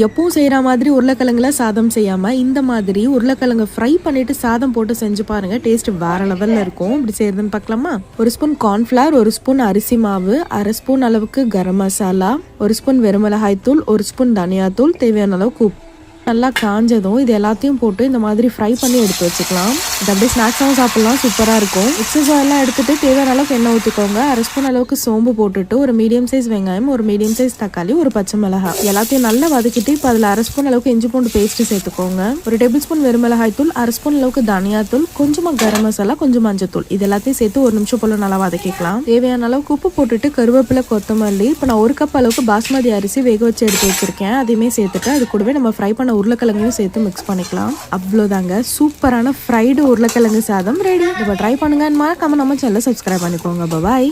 எப்பவும் செய்கிற மாதிரி உருளைக்கிழங்குல சாதம் செய்யாமல் இந்த மாதிரி உருளைக்கிழங்கு ஃப்ரை பண்ணிவிட்டு சாதம் போட்டு செஞ்சு பாருங்கள். டேஸ்ட் வேறு லெவலில் இருக்கும். இப்படி செய்கிறதுன்னு பார்க்கலாமா? ஒரு ஸ்பூன் கார்ன்ஃப்ளவர், ஒரு ஸ்பூன் அரிசி மாவு, அரை ஸ்பூன் அளவுக்கு கரம் மசாலா, ஒரு ஸ்பூன் வெறுமிளகாய் தூள், ஒரு ஸ்பூன் தனியாத்தூள், தேவையான அளவுக்கு உப்பு. நல்லா காஞ்சதும் இது எல்லாத்தையும் போட்டு இந்த மாதிரி ஃப்ரை பண்ணி எடுத்து வச்சுக்கலாம். இது அப்படியே ஸ்நாக்ஸாகவும் சாப்பிட்லாம், சூப்பராக இருக்கும். எக்ஸஸ் ஆயிலாம் எடுத்துகிட்டு தேவையான அளவுக்கு எண்ணெய் ஊற்றிக்கோங்க. அரை ஸ்பூன் அளவுக்கு சோம்பு போட்டுட்டு ஒரு மீடியம் சைஸ் வெங்காயம், ஒரு மீடியம் சைஸ் தக்காளி, ஒரு பச்சை மிளகாய் எல்லாத்தையும் நல்லா வதக்கிட்டு இப்போ அதில் அரை ஸ்பூன் அளவுக்கு இஞ்சி பூண்டு பேஸ்ட்டு சேர்த்துக்கோங்க. ஒரு டேபிள் ஸ்பூன் வெறுமிளகாய் தூள், அரை ஸ்பூன் அளவுக்கு தனியாத்தூள், கொஞ்சமாக கரம் மசாலா, கொஞ்சம் மஞ்சத்தூள், இது எல்லாத்தையும் சேர்த்து ஒரு நிமிஷம் போல் நல்லா வதக்கிக்கலாம். தேவையான அளவுக்கு உப்பு போட்டுட்டு கருவேப்பிலை, கொத்தமல்லி, இப்போ நான் 1 கப் அளவுக்கு பாஸ்மதி அரிசி வேக வச்சு எடுத்து வச்சிருக்கேன். அதையுமே சேர்த்துட்டு அது கூடவே நம்ம ஃப்ரை பண்ண உருளைக்கிழங்கையும் சேர்த்து மிக்ஸ் பண்ணிக்கலாம். அவ்வளோதாங்க, சூப்பரான ஃப்ரைடு உருளைக்கிழங்கு சாதம் ரெடி. இப்போ ட்ரை பண்ணுங்க. மறக்காம நம்ம சேனலை சப்ஸ்கிரைப் பண்ணிக்கோங்க. பாய்.